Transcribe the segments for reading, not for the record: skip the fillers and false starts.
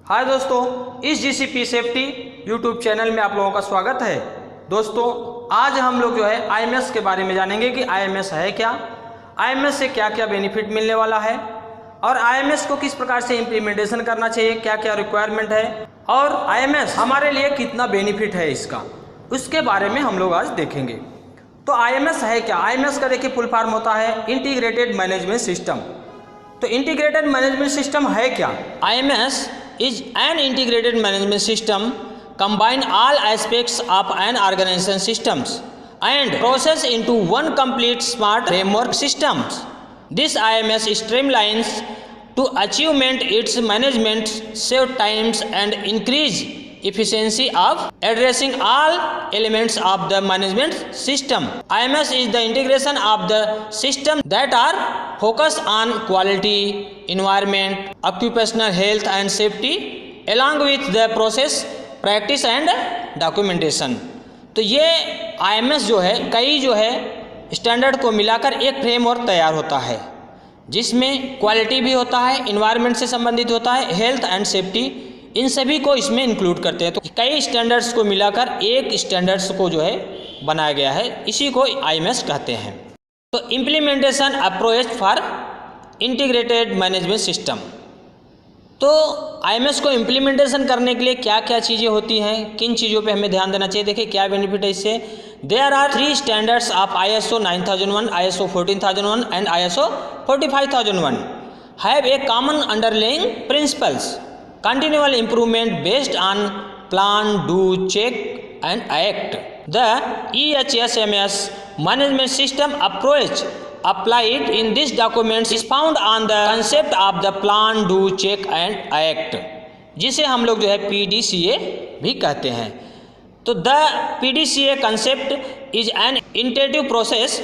हाय दोस्तों, इस GCP safety YouTube channel में आप लोगों का स्वागत है। दोस्तों, आज हम लोग जो है आईएमएस के बारे में जानेंगे कि आईएमएस है क्या, आईएमएस से क्या क्या बेनिफिट मिलने वाला है और आईएमएस को किस प्रकार से इम्प्लीमेंटेशन करना चाहिए, क्या क्या रिक्वायरमेंट है और आईएमएस हमारे लिए कितना बेनिफिट है इसका, उसके बारे में हम लोग आज देखेंगे। तो आईएमएस है क्या? आईएमएस का देखिए फुल फॉर्म होता है इंटीग्रेटेड मैनेजमेंट सिस्टम। तो इंटीग्रेटेड मैनेजमेंट सिस्टम है क्या? IMS is an integrated management system combine all aspects of an organization systems and process into one complete smart framework systems. This IMS streamlines to achievement its management, save times and increase efficiency of addressing all elements of the management system. IMS is the integration of the system that are focused on quality, environment, occupational health and safety along with the process, practice and documentation. तो ये IMS जो है कई जो है standard को मिलाकर एक फ्रेमवर्क तैयार होता है जिसमें क्वालिटी भी होता है, इन्वायरमेंट से संबंधित होता है, हेल्थ एंड सेफ्टी, इन सभी को इसमें इंक्लूड करते हैं। तो कई स्टैंडर्ड्स को मिलाकर एक स्टैंडर्ड्स को जो है बनाया गया है, इसी को आईएमएस कहते हैं। तो implementation approach for integrated management system. तो आईएमएस को इम्प्लीमेंटेशन करने के लिए क्या क्या चीज़ें होती हैं, किन चीज़ों पे हमें ध्यान देना चाहिए, देखिए क्या बेनिफिट है इससे। There are 3 standards of ISO 9001, ISO 14001 and ISO 45001 have a common underlying principles, continual improvement based on plan, do, check and act. The EHSMS management system approach applied in these documents is found on the concept of the plan, do, check and act, जिसे हम लोग जो है PDCA भी कहते हैं। तो the PDCA concept is an iterative process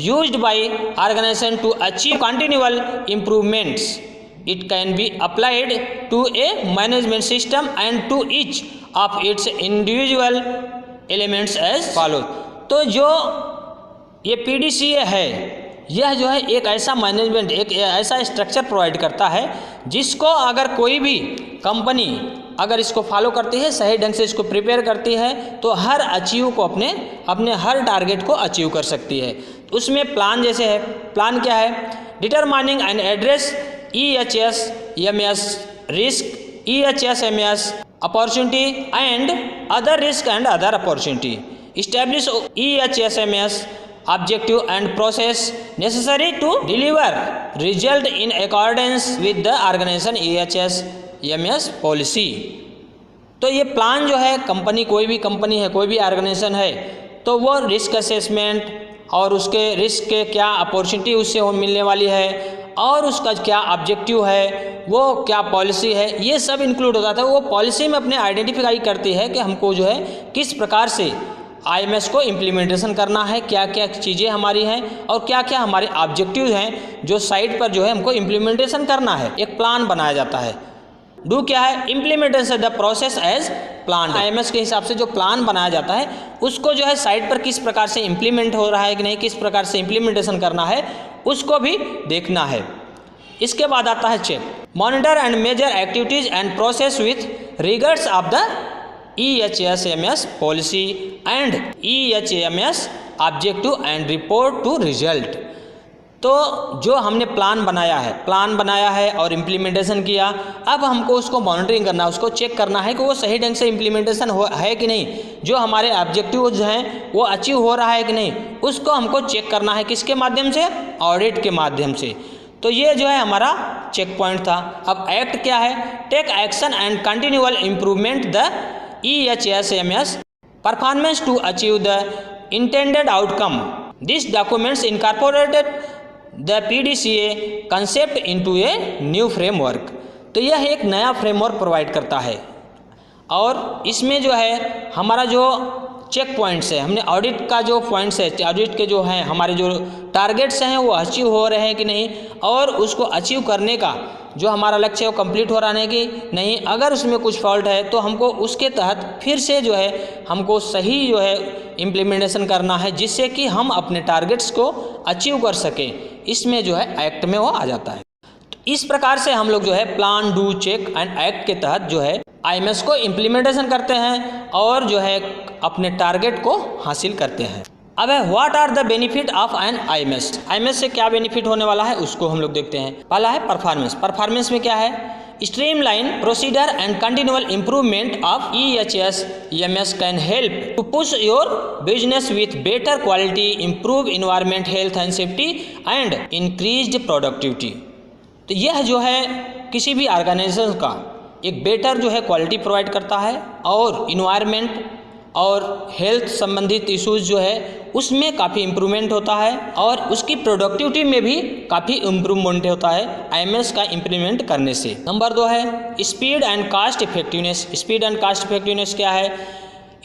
used by organization to achieve continual improvements. It can be applied to a management system and to each of its individual elements as follows. तो जो ये PDCA है यह जो है एक ऐसा management, एक ऐसा स्ट्रक्चर प्रोवाइड करता है जिसको अगर कोई भी कंपनी अगर इसको फॉलो करती है, सही ढंग से इसको प्रिपेयर करती है तो हर अचीव को अपने हर टारगेट को अचीव कर सकती है। उसमें प्लान जैसे है, प्लान क्या है? Determining and address EHSMS risk, EHSMS opportunity and other risk and other opportunity. Establish EHSMS objective and process necessary to deliver result in accordance with the organization EHSMS policy. तो ये plan जो है company, कोई भी company है, कोई भी organisation है, तो वो रिस्क असेसमेंट और उसके रिस्क के क्या अपॉर्चुनिटी उससे मिलने वाली है और उसका क्या ऑब्जेक्टिव है, वो क्या पॉलिसी है, ये सब इंक्लूड हो जाता है। वो पॉलिसी में अपने आइडेंटिफाई करती है कि हमको जो है किस प्रकार से आईएमएस को इम्प्लीमेंटेशन करना है, क्या क्या चीज़ें हमारी हैं और क्या क्या हमारे ऑब्जेक्टिव हैं जो साइट पर जो है हमको इम्प्लीमेंटेशन करना है। एक प्लान बनाया जाता है। डू क्या है? Implementation the process as plan. IMS के हिसाब से जो प्लान बनाया जाता है उसको जो है साइट पर किस प्रकार से इम्प्लीमेंट हो रहा है कि नहीं, किस प्रकार से इम्प्लीमेंटेशन करना है उसको भी देखना है। इसके बाद आता है check, monitor and measure activities and process with regards of the EHSMS policy and EHSMS objective and report to result. तो जो हमने प्लान बनाया है और इम्प्लीमेंटेशन किया, अब हमको उसको मॉनिटरिंग करना है, उसको चेक करना है कि वो सही ढंग से इम्प्लीमेंटेशन है कि नहीं, जो हमारे ऑब्जेक्टिव्स हैं वो अचीव हो रहा है कि नहीं, उसको हमको चेक करना है। किसके माध्यम से? ऑडिट के माध्यम से। तो ये जो है हमारा चेक पॉइंट था। अब एक्ट क्या है? Take action and continual improvement the EHSMS performance to achieve the intended outcome. This documents incorporated the PDCA concept into a new framework. तो यह एक नया फ्रेमवर्क प्रोवाइड करता है और इसमें जो है हमारा जो चेक पॉइंट्स है, हमने ऑडिट का जो पॉइंट्स है, ऑडिट के जो हैं हमारे जो टारगेट्स हैं वो अचीव हो रहे हैं कि नहीं और उसको अचीव करने का जो हमारा लक्ष्य है वो कंप्लीट हो रहा है कि नहीं। अगर उसमें कुछ फॉल्ट है तो हमको उसके तहत फिर से जो है हमको सही जो है इम्प्लीमेंटेशन करना है जिससे कि हम अपने टारगेट्स को अचीव कर सकें। इसमें जो है एक्ट में वो आ जाता है। तो इस प्रकार से हम लोग जो है plan, do, check and act के तहत जो है IMS को इम्प्लीमेंटेशन करते हैं और जो है अपने टारगेट को हासिल करते हैं। अब है what are the benefit of an IMS। IMS से क्या बेनिफिट होने वाला है उसको हम लोग देखते हैं। पहला है परफॉर्मेंस। परफॉर्मेंस में क्या है? Streamline procedure and continual improvement of EHS can help to push your business with better quality, improve environment, health and safety and increased productivity. तो यह जो है किसी भी ऑर्गेनाइजेशन का एक बेटर जो है क्वालिटी प्रोवाइड करता है और इन्वायरमेंट और हेल्थ संबंधित इश्यूज जो है उसमें काफ़ी इम्प्रूवमेंट होता है और उसकी प्रोडक्टिविटी में भी काफ़ी इम्प्रूवमेंट होता है IMS का इम्प्लीमेंट करने से। नंबर 2 है speed and cost effectiveness. Speed and cost effectiveness क्या है?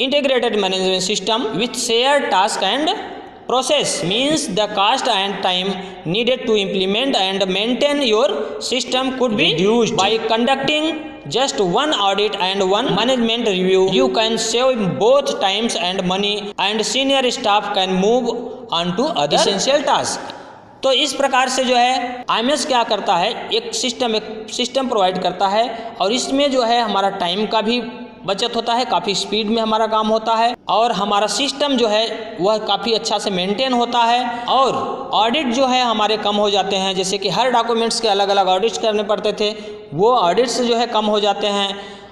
Integrated management system with share task and process means the cost and time needed to implement and maintain your system could be reduced by conducting just one audit and one management review. You can save both times and money and senior staff can move on to other essential tasks. तो इस प्रकार से जो है IMS क्या करता है, एक सिस्टम प्रोवाइड करता है और इसमें जो है हमारा टाइम का भी बचत होता है, काफ़ी स्पीड में हमारा काम होता है और हमारा सिस्टम जो है वह काफ़ी अच्छा से मेंटेन होता है और ऑडिट जो है हमारे कम हो जाते हैं। जैसे कि हर डॉक्यूमेंट्स के अलग अलग ऑडिट्स करने पड़ते थे, वो ऑडिट्स जो है कम हो जाते हैं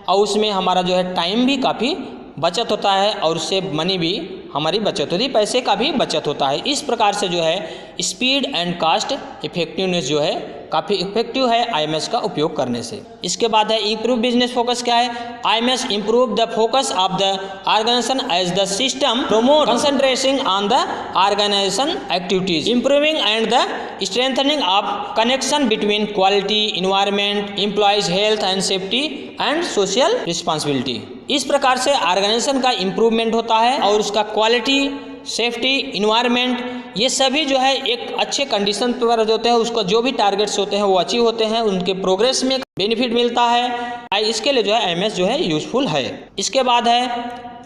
और उसमें हमारा जो है टाइम भी काफ़ी बचत होता है और उससे मनी भी हमारी बचत होती है, पैसे का भी बचत होता है। इस प्रकार से जो है स्पीड एंड कास्ट इफेक्टिवनेस जो है काफ़ी इफेक्टिव है IMS का उपयोग करने से। इसके बाद है इम्प्रूव बिजनेस फोकस। क्या है? IMS improve the focus of the organisation as the system promote concentrating on the organisation activities, improving and the strengthening of connection between quality, environment, employees health and safety and social responsibility. इस प्रकार से organisation का improvement होता है और उसका quality, safety, environment ये सभी जो है एक अच्छे कंडीशन पर होते हैं, उसको जो भी टारगेट्स होते हैं वो अचीव होते हैं, उनके प्रोग्रेस में बेनिफिट मिलता है। इसके लिए जो है IMS जो है यूजफुल है। इसके बाद है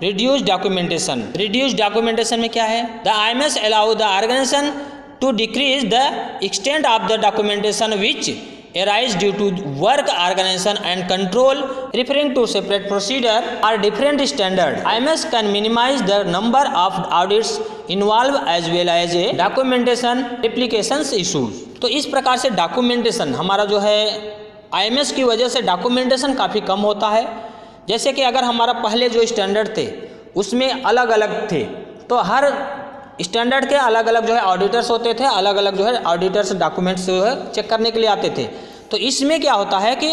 रिड्यूस डॉक्यूमेंटेशन। रिड्यूस डॉक्यूमेंटेशन में क्या है? The IMS allow the organisation to decrease the extent of the documentation which arise due to work organization and control, referring to separate procedure or different standard. IMS can minimize the number of audits involved as well as a documentation replications issues. तो इस प्रकार से documentation हमारा जो है IMS की वजह से डॉक्यूमेंटेशन काफ़ी कम होता है। जैसे कि अगर हमारा पहले जो स्टैंडर्ड थे उसमें अलग अलग थे, तो हर स्टैंडर्ड के अलग अलग जो है ऑडिटर्स होते थे, अलग अलग जो है ऑडिटर्स डॉक्यूमेंट्स जो है चेक करने के लिए आते थे। तो इसमें क्या होता है कि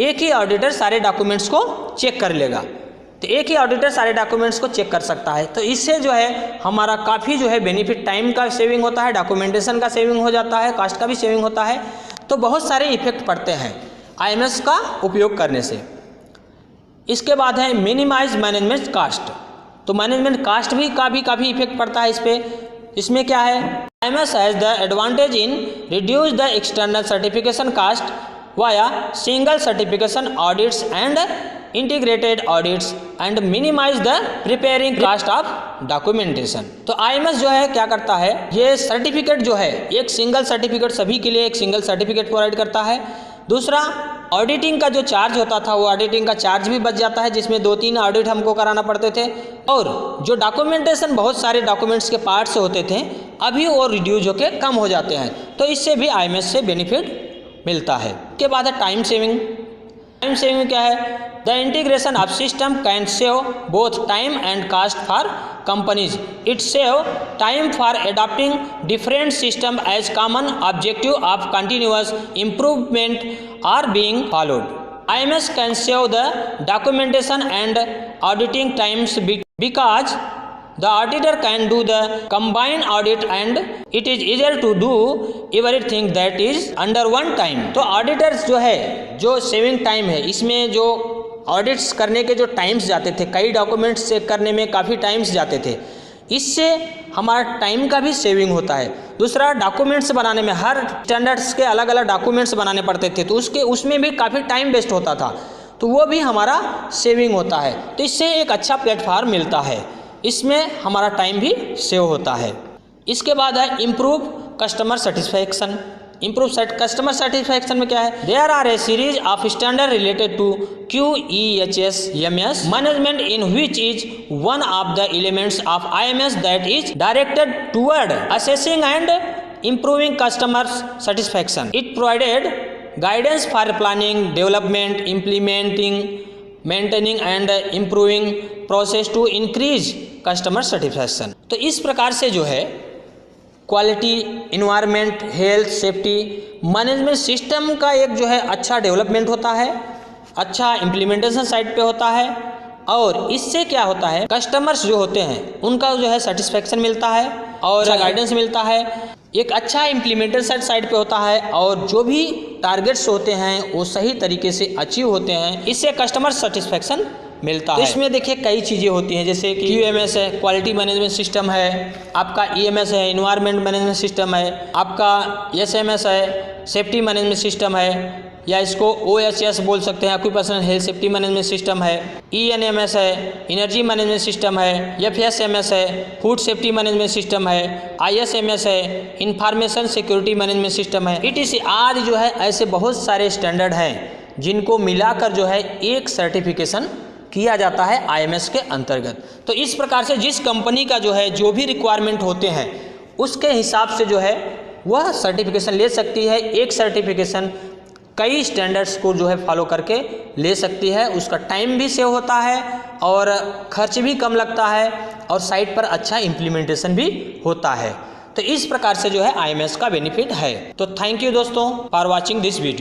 एक ही ऑडिटर सारे डॉक्यूमेंट्स को चेक कर लेगा, तो एक ही ऑडिटर सारे डॉक्यूमेंट्स को चेक कर सकता है। तो इससे जो है हमारा काफ़ी जो है बेनिफिट, टाइम का सेविंग होता है, डॉक्यूमेंटेशन का सेविंग हो जाता है, कास्ट का भी सेविंग होता है। तो बहुत सारे इफेक्ट पड़ते हैं IMS का उपयोग करने से। इसके बाद है मिनिमाइज मैनेजमेंट कास्ट। तो मैनेजमेंट कास्ट भी काफ़ी इफेक्ट पड़ता है इस पर। इसमें क्या है? IMS has the advantage in reduce the external certification cost via single certification audits and integrated audits and minimise the preparing cost of documentation. तो IMS जो है क्या करता है, ये सर्टिफिकेट जो है एक सिंगल सर्टिफिकेट, सभी के लिए एक सिंगल सर्टिफिकेट प्रोवाइड करता है। दूसरा, ऑडिटिंग का जो चार्ज होता था वो ऑडिटिंग का चार्ज भी बच जाता है, जिसमें 2-3 ऑडिट हमको कराना पड़ते थे। और जो डॉक्यूमेंटेशन बहुत सारे डॉक्यूमेंट्स के पार्ट से होते थे, अभी वो रिड्यूज होकर कम हो जाते हैं। तो इससे भी IMS से बेनिफिट मिलता है। उसके बाद है टाइम सेविंग। टाइम सेविंग क्या है? The integration of system can save both time and cost for companies. It save time for adopting different system as common objective of continuous improvement are being followed. IMS can save the documentation and auditing times because the auditor can do the combined audit and it is easier to do everything that is under one time. तो auditors जो है, जो saving time है, इसमें जो audits करने के जो टाइम्स जाते थे, कई डॉक्यूमेंट्स चेक करने में काफ़ी टाइम्स जाते थे, इससे हमारा टाइम का भी सेविंग होता है। दूसरा, डॉक्यूमेंट्स बनाने में हर स्टैंडर्ड्स के अलग अलग डॉक्यूमेंट्स बनाने पड़ते थे, तो उसमें भी काफ़ी टाइम वेस्ट होता था, तो वो भी हमारा सेविंग होता है। तो इससे एक अच्छा प्लेटफॉर्म मिलता है, इसमें हमारा टाइम भी सेव होता है। इसके बाद है improve customer satisfaction. Improve customer satisfaction में क्या है, there are a series of standard related to QEHSMS management in which is one of the elements of IMS that is directed toward assessing and improving customer satisfaction. It provided guidance for planning, development, implementing, maintaining and improving process to increase customer satisfaction. तो इस प्रकार से जो है quality, environment, health, safety management system का एक जो है अच्छा डेवलपमेंट होता है, अच्छा इम्प्लीमेंटेशन साइड पे होता है और इससे क्या होता है, कस्टमर्स जो होते हैं उनका जो है सेटिस्फेक्शन मिलता है और गाइडेंस मिलता है, एक अच्छा इम्प्लीमेंटेशन साइड पे होता है और जो भी टारगेट्स होते हैं वो सही तरीके से अचीव होते हैं, इससे कस्टमर सेटिस्फेक्शन मिलता है। इसमें देखिए कई चीज़ें होती हैं, जैसे कि QMS है, क्वालिटी मैनेजमेंट सिस्टम है, आपका EMS है, इन्वायरमेंट मैनेजमेंट सिस्टम है, आपका SMS है, सेफ्टी मैनेजमेंट सिस्टम है, या इसको OHS बोल सकते हैं, occupational health safety management system है, ENMS है, एनर्जी मैनेजमेंट सिस्टम है, FSMS है, फूड सेफ्टी मैनेजमेंट सिस्टम है, ISMS है, इंफॉर्मेशन सिक्योरिटी मैनेजमेंट सिस्टम है, ETC आज जो है ऐसे बहुत सारे स्टैंडर्ड हैं जिनको मिलाकर जो है एक सर्टिफिकेशन किया जाता है IMS के अंतर्गत। तो इस प्रकार से जिस कंपनी का जो है जो भी रिक्वायरमेंट होते हैं उसके हिसाब से जो है वह सर्टिफिकेशन ले सकती है। एक सर्टिफिकेशन कई स्टैंडर्ड्स को जो है फॉलो करके ले सकती है, उसका टाइम भी सेव होता है और खर्च भी कम लगता है और साइट पर अच्छा इम्प्लीमेंटेशन भी होता है। तो इस प्रकार से जो है IMS का बेनिफिट है। तो थैंक यू दोस्तों फॉर वॉचिंग दिस वीडियो।